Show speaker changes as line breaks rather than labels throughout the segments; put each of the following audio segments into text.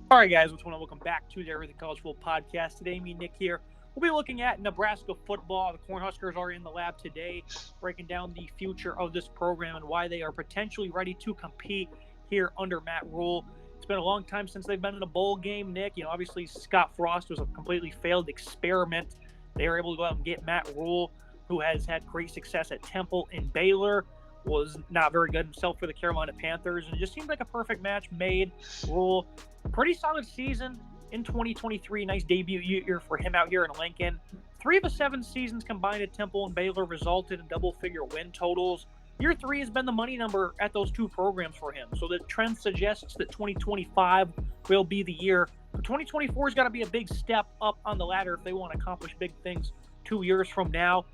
All right, guys, what's going on? Welcome back to the Everything College Football Podcast. Today, me and Nick here. We'll be looking at Nebraska football. The Cornhuskers are in the lab today, breaking down the future of this program and why they are potentially ready to compete here under Matt Rhule. It's been a long time since they've been in a bowl game, Nick. Obviously, Scott Frost was a completely failed experiment. They were able to go out and get Matt Rhule, who has had great success at Temple and Baylor. Was not very good himself for the Carolina Panthers, and it just seemed like a perfect match made. Rhule, pretty solid season in 2023. Nice debut year for him out here in Lincoln. 3 of the 7 seasons combined at Temple and Baylor resulted in double-figure win totals. Year 3 has been the money number at those two programs for him. So the trend suggests that 2025 will be the year. But 2024 has got to be a big step up on the ladder if they want to accomplish big things 2 years from now.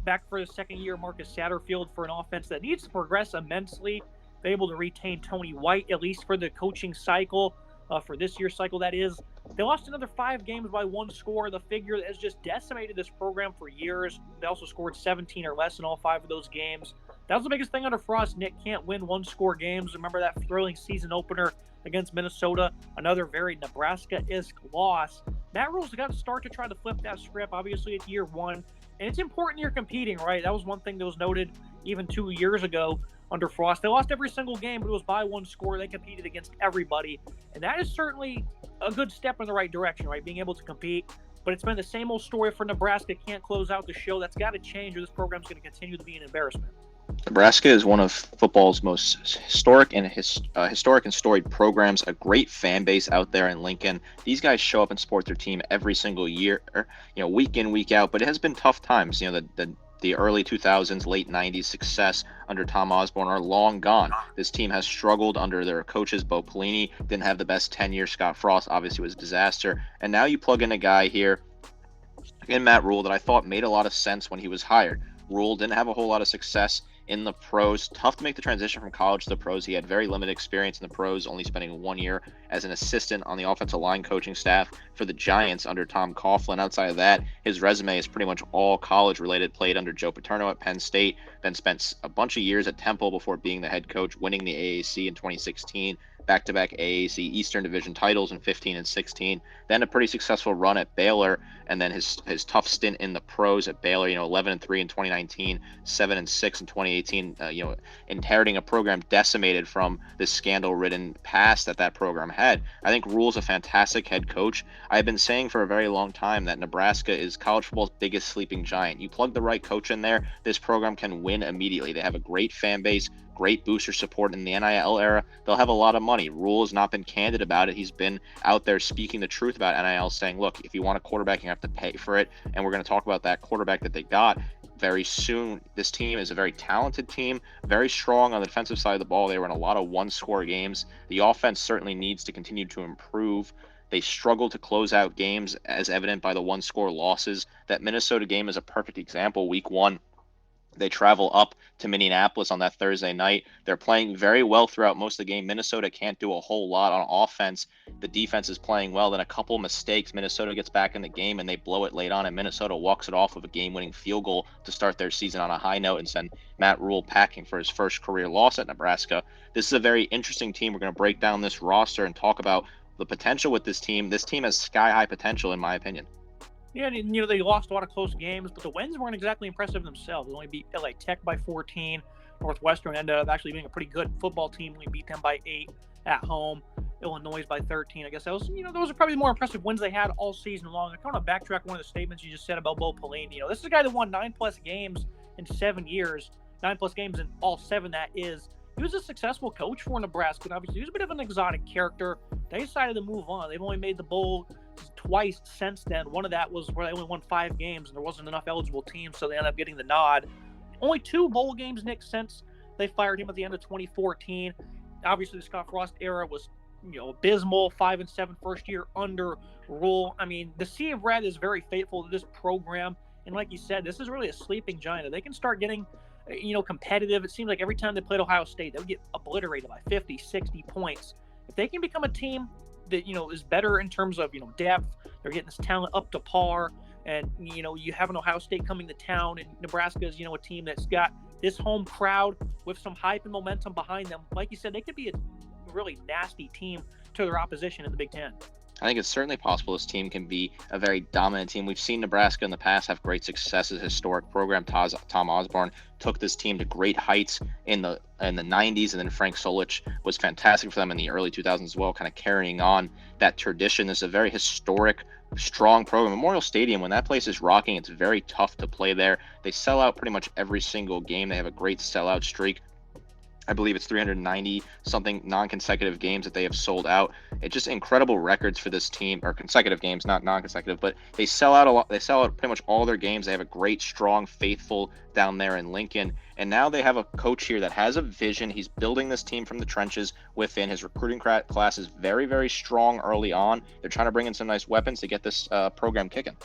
Back for the second year, Marcus Satterfield for an offense that needs to progress immensely. They're able to retain Tony White, at least for the coaching cycle. For this year's cycle, that is. They lost another 5 games by 1 score, the figure that has just decimated this program for years. They also scored 17 or less in all 5 of those games. That was the biggest thing under Frost. Nick can't win 1-score games. Remember that thrilling season opener against Minnesota? Another very Nebraska-esque loss. Matt Rhule's got to start to try to flip that script, obviously, at year 1. And it's important you're competing, right? That was one thing that was noted even 2 years ago under Frost. They lost every single game, but it was by 1 score. They competed against everybody. And that is certainly a good step in the right direction, right? Being able to compete. But it's been the same old story for Nebraska. Can't close out the show. That's got to change, or this program's going to continue to be an embarrassment.
Nebraska is one of football's most historic and storied programs. A great fan base out there in Lincoln. These guys show up and support their team every single year, week in, week out. But it has been tough times. The early 2000s, late 90s success under Tom Osborne are long gone. This team has struggled under their coaches. Bo Pelini didn't have the best tenure. Scott Frost obviously was a disaster. And now you plug in a guy here in Matt Rhule that I thought made a lot of sense when he was hired. Rhule didn't have a whole lot of success in the pros. Tough to make the transition from college to the pros. He had very limited experience in the pros, only spending 1 year as an assistant on the offensive line coaching staff for the Giants under Tom Coughlin. Outside of that, his resume is pretty much all college related. Played under Joe Paterno at Penn State, then spent a bunch of years at Temple before being the head coach, winning the AAC in 2016. Back-to-back AAC Eastern Division titles in 15 and 16. Then a pretty successful run at Baylor, and then his tough stint in the pros at Baylor. 11-3 in 2019, 7-6 in 2018. Inheriting a program decimated from this scandal-ridden past that program had. I think Rhule's a fantastic head coach. I've been saying for a very long time that Nebraska is college football's biggest sleeping giant. You plug the right coach in there, this program can win immediately. They have a great fan base, great booster support in the NIL era. They'll have a lot of money. Rhule has not been candid about it. He's been out there speaking the truth about NIL, saying, look, if you want a quarterback, you have to pay for it. And we're going to talk about that quarterback that they got very soon. This team is a very talented team, very strong on the defensive side of the ball. They were in a lot of 1-score games. The offense certainly needs to continue to improve. They struggle to close out games, as evident by the 1-score losses. That Minnesota game is a perfect example. Week 1, they travel up to Minneapolis on that Thursday night. They're playing very well throughout most of the game. Minnesota can't do a whole lot on offense. The defense is playing well. Then a couple mistakes. Minnesota gets back in the game and they blow it late on, and Minnesota walks it off with a game-winning field goal to start their season on a high note and send Matt Rhule packing for his first career loss at Nebraska. This is a very interesting team. We're going to break down this roster and talk about the potential with this team. This team has sky-high potential, in my opinion.
Yeah, and they lost a lot of close games, but the wins weren't exactly impressive themselves. They only beat LA Tech by 14. Northwestern ended up actually being a pretty good football team. We beat them by 8 at home. Illinois by 13. I guess that was, those are probably the more impressive wins they had all season long. I want to backtrack one of the statements you just said about Bo Pelini. This is a guy that won 9+ games in 7 years. 9+ games in all 7, that is. He was a successful coach for Nebraska, and obviously he was a bit of an exotic character. They decided to move on. They've only made the bowl twice since then. One of that was where they only won 5 games, and there wasn't enough eligible teams, so they ended up getting the nod. Only 2 bowl games, Nick, since they fired him at the end of 2014. Obviously, the Scott Frost era was, abysmal. 5-7 first year under Rhule. I mean, the Sea of Red is very faithful to this program, and like you said, this is really a sleeping giant. If they can start getting competitive. It seems like every time they played Ohio State, they would get obliterated by 50, 60 points. If they can become a team that, is better in terms of, depth, they're getting this talent up to par, and, you have an Ohio State coming to town, and Nebraska is, a team that's got this home crowd with some hype and momentum behind them. Like you said, they could be a really nasty team to to their opposition in the Big Ten.
I think it's certainly possible this team can be a very dominant team. We've seen Nebraska in the past have great success as a historic program. Tom Osborne took this team to great heights in the 90s, and then Frank Solich was fantastic for them in the early 2000s as well, kind of carrying on that tradition. This is a very historic, strong program. Memorial Stadium, when that place is rocking, it's very tough to play there. They sell out pretty much every single game. They have a great sellout streak. I believe it's 390 something non-consecutive games that they have sold out. It's just incredible records for this team, or consecutive games, not non-consecutive, but they sell out a lot. They sell out pretty much all their games. They have a great, strong, faithful down there in Lincoln. And now they have a coach here that has a vision. He's building this team from the trenches within. His recruiting class is very, very strong early on. They're trying to bring in some nice weapons to get this program kicking.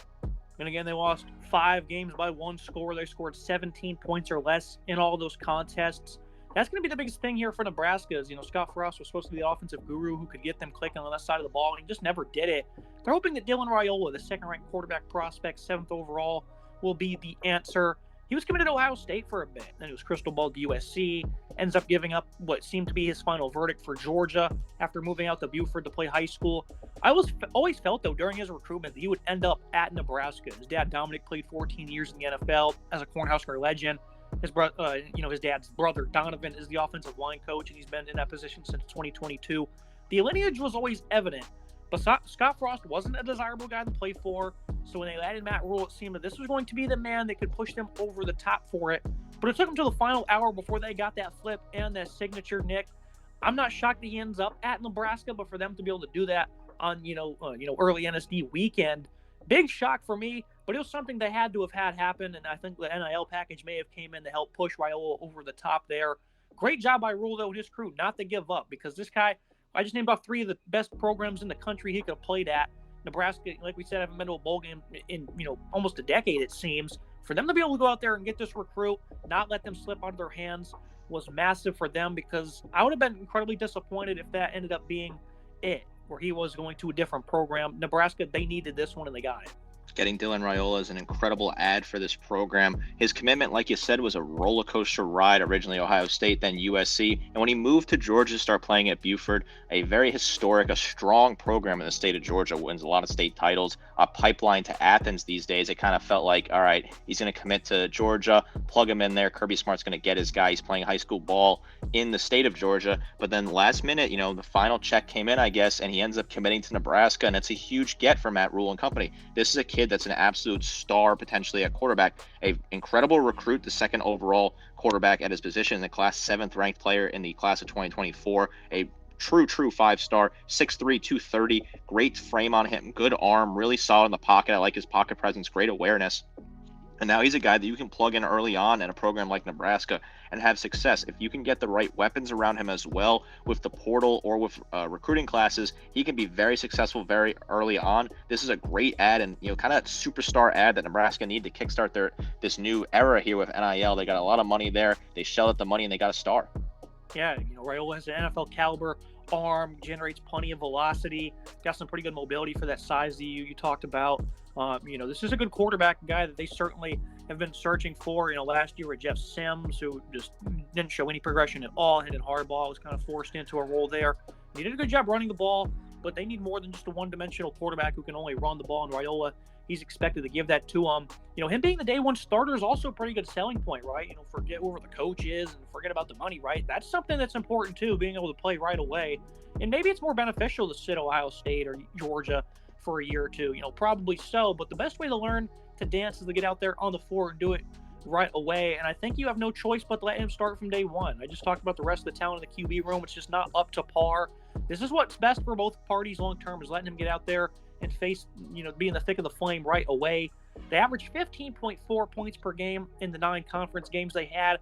And again, they lost 5 games by 1 score. They scored 17 points or less in all those contests. That's going to be the biggest thing here for Nebraska is, Scott Frost was supposed to be the offensive guru who could get them clicking on that side of the ball, and he just never did it. They're hoping that Dylan Raiola, the second-ranked quarterback prospect, 7th overall, will be the answer. He was committed to Ohio State for a bit. Then he was crystal balled to USC, ends up giving up what seemed to be his final verdict for Georgia after moving out to Buford to play high school. I always felt, though, during his recruitment that he would end up at Nebraska. His dad, Dominic, played 14 years in the NFL as a Cornhusker legend. His his dad's brother, Donovan, is the offensive line coach, and he's been in that position since 2022. The lineage was always evident, but Scott Frost wasn't a desirable guy to play for, so when they added Matt Rhule, it seemed that this was going to be the man that could push them over the top for it. But it took them to the final hour before they got that flip and that signature, Nick. I'm not shocked that he ends up at Nebraska, but for them to be able to do that on, early NSD weekend, big shock for me. But it was something they had to have had happen, and I think the NIL package may have came in to help push Raiola over the top there. Great job by Rhule, though, and his crew not to give up, because this guy, I just named off 3 of the best programs in the country he could have played at. Nebraska, like we said, haven't been to a bowl game in almost a decade, it seems. For them to be able to go out there and get this recruit, not let them slip out of their hands, was massive for them, because I would have been incredibly disappointed if that ended up being it, where he was going to a different program. Nebraska, they needed this one, and they got it.
Getting Dylan Raiola is an incredible add for this program. His commitment, like you said, was a roller coaster ride. Originally Ohio State, then USC. And when he moved to Georgia to start playing at Buford, a very historic, a strong program in the state of Georgia, wins a lot of state titles, a pipeline to Athens these days. It kind of felt like, all right, he's going to commit to Georgia, plug him in there. Kirby Smart's going to get his guy. He's playing high school ball in the state of Georgia. But then last minute, the final check came in, I guess, and he ends up committing to Nebraska. And it's a huge get for Matt Rhule and company. This is a kid that's an absolute star potentially at quarterback, a incredible recruit, the 2nd overall quarterback at his position in the class, 7th ranked player in the class of 2024, a true 5-star, 6'3", 230, great frame on him, good arm, really solid in the pocket. I like his pocket presence, great awareness. And now he's a guy that you can plug in early on in a program like Nebraska and have success. If you can get the right weapons around him as well with the portal or with recruiting classes, he can be very successful very early on. This is a great ad and, kind of that superstar ad that Nebraska need to kickstart this new era here with NIL. They got a lot of money there. They shell out the money and they got a star.
Yeah, Raiola has an NFL caliber arm, generates plenty of velocity, got some pretty good mobility for that size that you talked about. This is a good quarterback guy that they certainly have been searching for. Last year with Jeff Sims, who just didn't show any progression at all, hit hardball, was kind of forced into a role there. He did a good job running the ball, but they need more than just a one-dimensional quarterback who can only run the ball. And Raiola, he's expected to give that to him. Him being the day one starter is also a pretty good selling point, right? Forget whoever the coach is and forget about the money, right? That's something that's important too, being able to play right away. And maybe it's more beneficial to sit Ohio State or Georgia for a year or two, probably so. But the best way to learn to dance is to get out there on the floor and do it right away. And I think you have no choice but to let him start from day one. I just talked about the rest of the talent in the QB room. It's just not up to par. This is what's best for both parties long term, is letting him get out there and face, be in the thick of the flame right away. They averaged 15.4 points per game in the 9 conference games they had.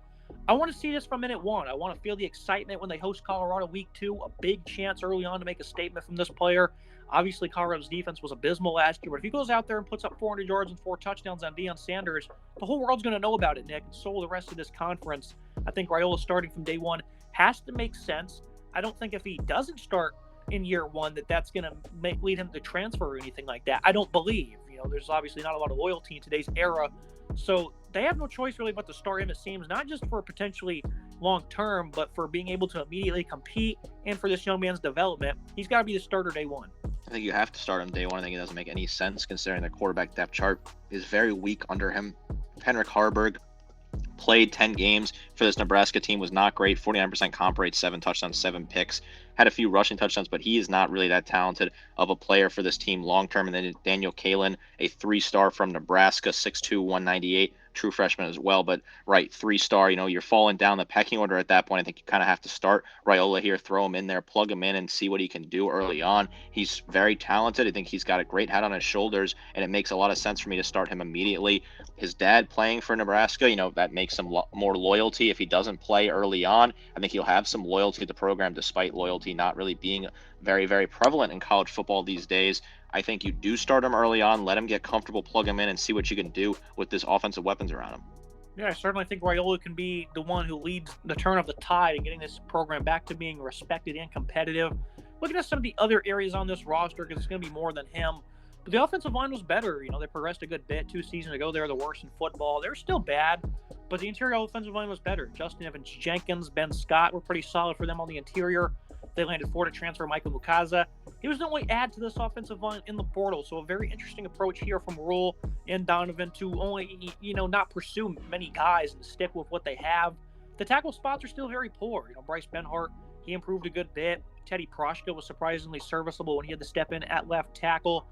I want to see this from minute 1. I want to feel the excitement when they host Colorado week 2. A big chance early on to make a statement from this player. Obviously, Colorado's defense was abysmal last year, but if he goes out there and puts up 400 yards and 4 touchdowns on Deion Sanders, the whole world's going to know about it, Nick, and so will the rest of this conference. I think Raiola starting from day 1 has to make sense. I don't think if he doesn't start in year 1 that's going to lead him to transfer or anything like that. I don't believe. There's obviously not a lot of loyalty in today's era. So they have no choice really but to start him, it seems, not just for potentially long term, but for being able to immediately compete and for this young man's development, he's got to be the starter day one.
I think you have to start him day one. I think it doesn't make any sense considering the quarterback depth chart is very weak under him. Henrik Harburg played 10 games for this Nebraska team, was not great. 49% comp rate, 7 touchdowns, 7 picks. Had a few rushing touchdowns, but he is not really that talented of a player for this team long term. And then Daniel Kalen, a 3-star from Nebraska, 6'2", 198, true freshman as well. But right, 3-star, you're falling down the pecking order at that point. I think you kind of have to start Raiola here, throw him in there, plug him in, and see what he can do early on. He's very talented. I think he's got a great head on his shoulders, and it makes a lot of sense for me to start him immediately. His dad playing for Nebraska, that makes him more loyalty. If he doesn't play early on, I think he'll have some loyalty to the program, despite loyalty not really being very, very prevalent in college football these days. I think you do start him early on, let him get comfortable, plug him in, and see what you can do with this offensive weapons around him.
Yeah, I certainly think Raiola can be the one who leads the turn of the tide and getting this program back to being respected and competitive. Looking at some of the other areas on this roster, because it's going to be more than him. But the offensive line was better. They progressed a good bit 2 seasons ago. They were the worst in football. They're still bad, but the interior offensive line was better. Justin Evans-Jenkins, Ben Scott were pretty solid for them on the interior. They landed Florida transfer Michael Mukaza. He was the only add to this offensive line in the portal, so a very interesting approach here from Rhule and Donovan to only, not pursue many guys and stick with what they have. The tackle spots are still very poor. Bryce Benhart, he improved a good bit. Teddy Proshka was surprisingly serviceable when he had to step in at left tackle.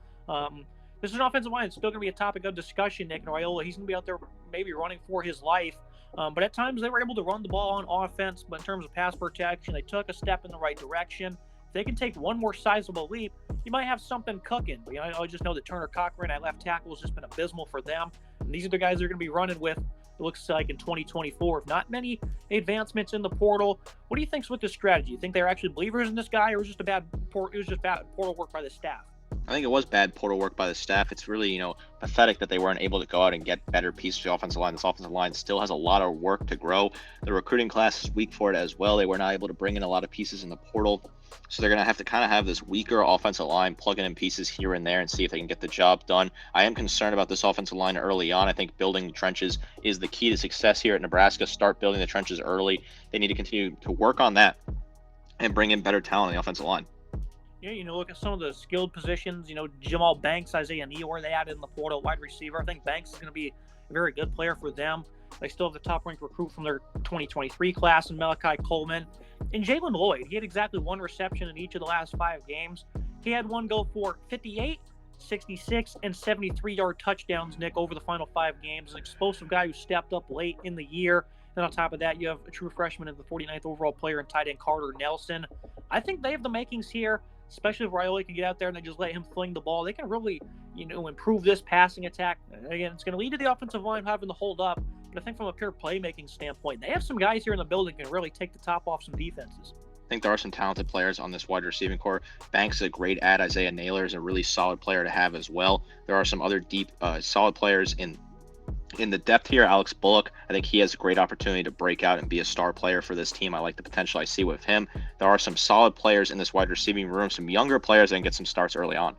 This is an offensive line that's still going to be a topic of discussion. Nick and Raiola, he's going to be out there maybe running for his life. But at times they were able to run the ball on offense, but in terms of pass protection, they took a step in the right direction. If they can take one more sizable leap, you might have something cooking. But I just know that Turner Cochran at left tackle has just been abysmal for them. And these are the guys they're going to be running with, it looks like, in 2024. If not many advancements in the portal, what do you think's with this strategy? You think they're actually believers in this guy, or was it just bad portal work by the staff?
I think it was bad portal work by the staff. It's really, pathetic that they weren't able to go out and get better pieces of the offensive line. This offensive line still has a lot of work to grow. The recruiting class is weak for it as well. They were not able to bring in a lot of pieces in the portal. So they're going to have to kind of have this weaker offensive line, plugging in pieces here and there and see if they can get the job done. I am concerned about this offensive line early on. I think building the trenches is the key to success here at Nebraska. Start building the trenches early. They need to continue to work on that and bring in better talent on the offensive line.
Yeah, look at some of the skilled positions. Jamal Banks, Isaiah Neal, they added in the portal, wide receiver. I think Banks is going to be a very good player for them. They still have the top-ranked recruit from their 2023 class in Malachi Coleman. And Jalen Lloyd, he had exactly 1 reception in each of the last 5 games. He had one go for 58, 66, and 73-yard touchdowns, Nick, over the final 5 games. An explosive guy who stepped up late in the year. Then on top of that, you have a true freshman and the 49th overall player in tight end Carter Nelson. I think they have the makings here, especially if Raiola can get out there and they just let him fling the ball. They can really, improve this passing attack. Again, it's going to lead to the offensive line having to hold up. But I think from a pure playmaking standpoint, they have some guys here in the building who can really take the top off some defenses.
I think there are some talented players on this wide receiving core. Banks is a great add. Isaiah Naylor is a really solid player to have as well. There are some other deep, solid players in the depth here. Alex Bullock, I think he has a great opportunity to break out and be a star player for this team. I like the potential I see with him. There are some solid players in this wide receiving room, some younger players that can get some starts early on.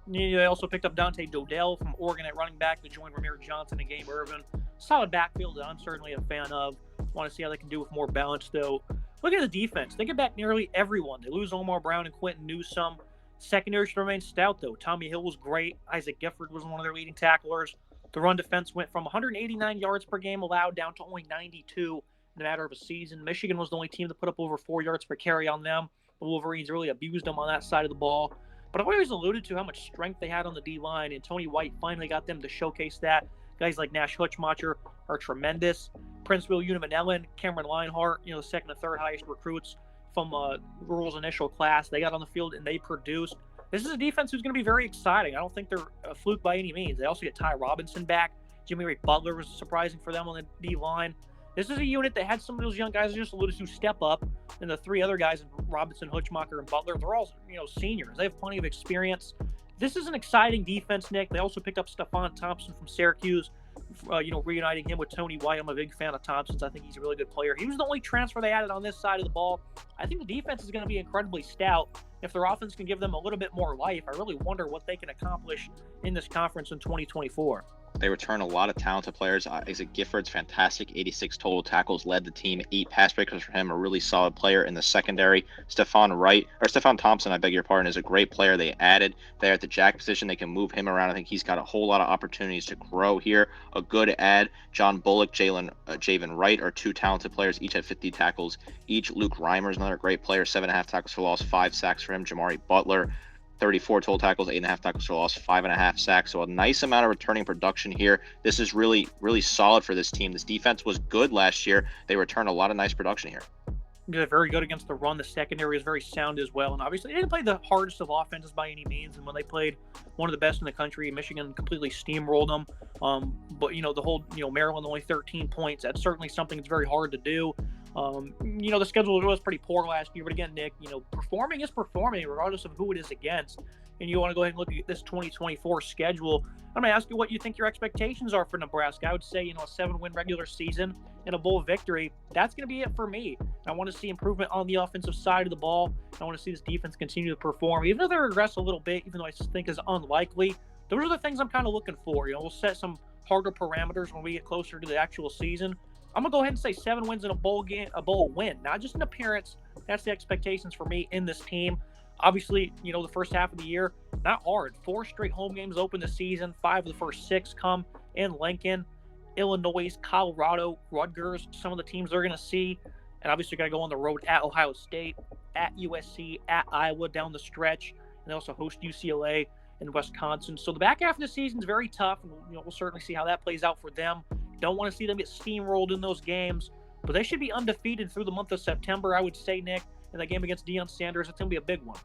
Yeah, they also picked up Dante Dodell from Oregon at running back to join Ramir Johnson and Gabe Irvin. Solid backfield that I'm certainly a fan of. Want to see how they can do with more balance, though. Look at the defense. They get back nearly everyone. They lose Omar Brown and Quentin Newsome. Secondary should remain stout, though. Tommy Hill was great. Isaac Gifford was one of their leading tacklers. The run defense went from 189 yards per game allowed down to only 92 in a matter of a season. Michigan was the only team to put up over 4 yards per carry on them. The Wolverines really abused them on that side of the ball. But I've always alluded to how much strength they had on the D-line, and Tony White finally got them to showcase that. Guys like Nash Hutchmacher are tremendous. Prince Will Unimanellen, Cameron Linehart, the second and third highest recruits from Rhule's initial class. They got on the field and they produced. This is a defense who's going to be very exciting. I don't think they're a fluke by any means. They also get Ty Robinson back. Jimmy Ray Butler was surprising for them on the D-line. This is a unit that had some of those young guys I just alluded to step up, and the 3 other guys, Robinson, Hutchmacher, and Butler, they're all seniors. They have plenty of experience. This is an exciting defense, Nick. They also picked up Stephon Thompson from Syracuse, reuniting him with Tony White. I'm a big fan of Thompson's. I think he's a really good player. He was the only transfer they added on this side of the ball. I think the defense is going to be incredibly stout. if their offense can give them a little bit more life, I really wonder what they can accomplish in this conference in 2024.
They return a lot of talented players. Isaac Gifford's fantastic, 86 total tackles, led the team, 8 pass breakers for him, a really solid player in the secondary. Stefan Thompson, I beg your pardon, is a great player they added there at the jack position. They can move him around. I think he's got a whole lot of opportunities to grow here. A good add. John Bullock, Javen Wright are 2 talented players, each at 50 tackles each. Luke Reimer's another great player, 7.5 tackles for loss, 5 sacks for him. Jamari Butler, 34 total tackles, 8.5 tackles for loss, 5.5 sacks. So a nice amount of returning production here. This is really, really solid for this team. This defense was good last year. They returned a lot of nice production here.
They're very good against the run. The secondary is very sound as well. And obviously, they didn't play the hardest of offenses by any means. And when they played one of the best in the country, Michigan completely steamrolled them. But, the whole, Maryland only 13 points. That's certainly something that's very hard to do. The schedule was pretty poor last year. But again, Nick, performing is performing regardless of who it is against. And you want to go ahead and look at this 2024 schedule. I'm going to ask you what you think your expectations are for Nebraska. I would say, a 7-win regular season and a bowl victory. That's going to be it for me. I want to see improvement on the offensive side of the ball. I want to see this defense continue to perform. Even though they regress a little bit, even though I think is unlikely, those are the things I'm kind of looking for. We'll set some harder parameters when we get closer to the actual season. I'm going to go ahead and say 7 wins in a bowl win, not just an appearance. That's the expectations for me in this team. Obviously, the first half of the year, not hard. 4 straight home games open this season. 5 of the first 6 come in Lincoln, Illinois, Colorado, Rutgers, some of the teams they're going to see. And obviously, got to go on the road at Ohio State, at USC, at Iowa down the stretch. And they also host UCLA and Wisconsin. So the back half of the season is very tough. And, we'll certainly see how that plays out for them. Don't want to see them get steamrolled in those games. But they should be undefeated through the month of September, I would say, Nick. In that game against Deion Sanders, it's going to be a big one.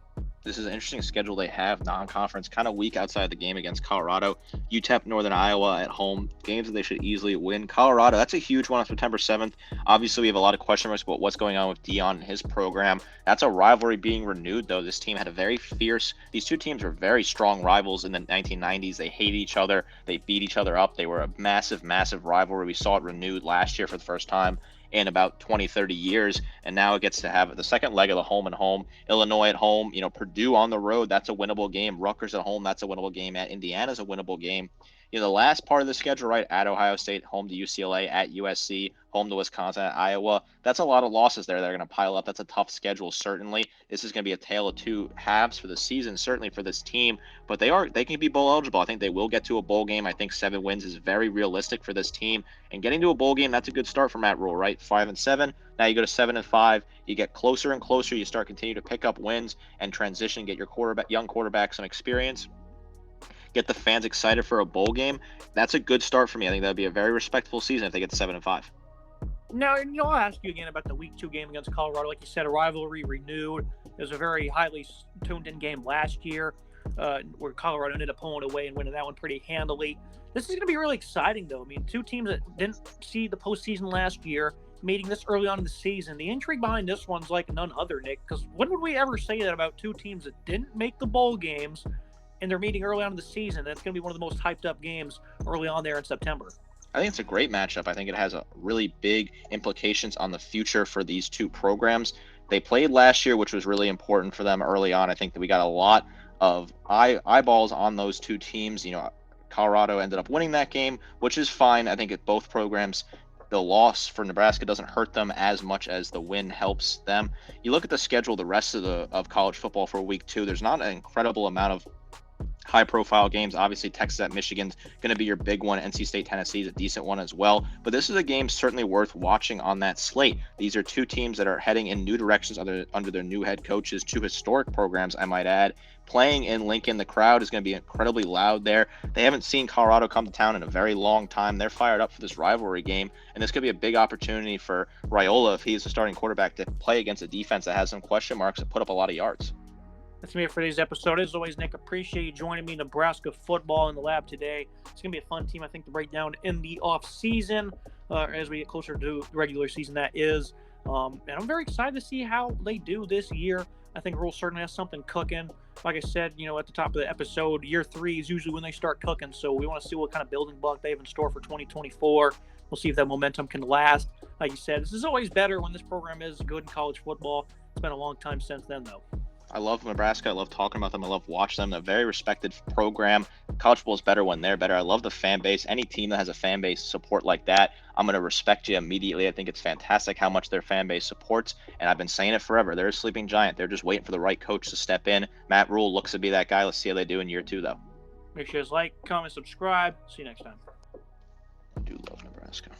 This is an interesting schedule they have, non-conference, kind of weak outside the game against Colorado. UTEP, Northern Iowa at home, games that they should easily win. Colorado, that's a huge one on September 7th. Obviously, we have a lot of question marks about what's going on with Deion and his program. That's a rivalry being renewed, though. This team had a very fierce, these two teams were very strong rivals in the 1990s. They hated each other. They beat each other up. They were a massive, massive rivalry. We saw it renewed last year for the first time in about 20, 30 years, and now it gets to have the second leg of the home and home. Illinois at home, Purdue on the road, that's a winnable game. Rutgers at home, that's a winnable game. At Indiana's a winnable game. The last part of the schedule, right, at Ohio State, home to UCLA, at USC, home to Wisconsin, at Iowa. That's a lot of losses there that are going to pile up. That's a tough schedule, certainly. This is going to be a tale of two halves for the season, certainly for this team. But they can be bowl eligible. I think they will get to a bowl game. I think 7 wins is very realistic for this team. And getting to a bowl game, that's a good start for Matt Rhule, right? 5-7. Now you go to 7-5. You get closer and closer. You start continue to pick up wins and transition, get your young quarterback some experience. Get the fans excited for a bowl game. That's a good start for me. I think that would be a very respectable season if they get to 7-5.
Now, I'll ask you again about the Week 2 game against Colorado. Like you said, a rivalry renewed. It was a very highly tuned-in game last year where Colorado ended up pulling away and winning that one pretty handily. This is going to be really exciting, though. I mean, 2 teams that didn't see the postseason last year meeting this early on in the season. The intrigue behind this one's like none other, Nick, because when would we ever say that about 2 teams that didn't make the bowl games and they're meeting early on in the season? That's going to be one of the most hyped up games early on there in September.
I think it's a great matchup. I think it has a really big implications on the future for these 2 programs. They played last year, which was really important for them early on. I think that we got a lot of eyeballs on those 2 teams. Colorado ended up winning that game, which is fine. I think at both programs, the loss for Nebraska doesn't hurt them as much as the win helps them. You look at the schedule, the rest of college football for Week 2, there's not an incredible amount of high-profile games. Obviously, Texas at Michigan's going to be your big one. NC State, Tennessee is a decent one as well. But this is a game certainly worth watching on that slate. These are 2 teams that are heading in new directions under their new head coaches, 2 historic programs, I might add. Playing in Lincoln, the crowd is going to be incredibly loud there. They haven't seen Colorado come to town in a very long time. They're fired up for this rivalry game, and this could be a big opportunity for Raiola, if he's the starting quarterback, to play against a defense that has some question marks and put up a lot of yards.
That's me for today's episode. As always, Nick, appreciate you joining me. Nebraska football in the lab today. It's going to be a fun team, I think, to break down in the off-season as we get closer to the regular season, that is. And I'm very excited to see how they do this year. I think Rhule certainly has something cooking. Like I said, at the top of the episode, year 3 is usually when they start cooking. So we want to see what kind of building block they have in store for 2024. We'll see if that momentum can last. Like you said, this is always better when this program is good in college football. It's been a long time since then, though.
I love Nebraska. I love talking about them. I love watching them. They're a very respected program. College football is better when they're better. I love the fan base. Any team that has a fan base support like that, I'm going to respect you immediately. I think it's fantastic how much their fan base supports, and I've been saying it forever. They're a sleeping giant. They're just waiting for the right coach to step in. Matt Rhule looks to be that guy. Let's see how they do in year 2, though.
Make sure you like, comment, subscribe. See you next time.
I do love Nebraska.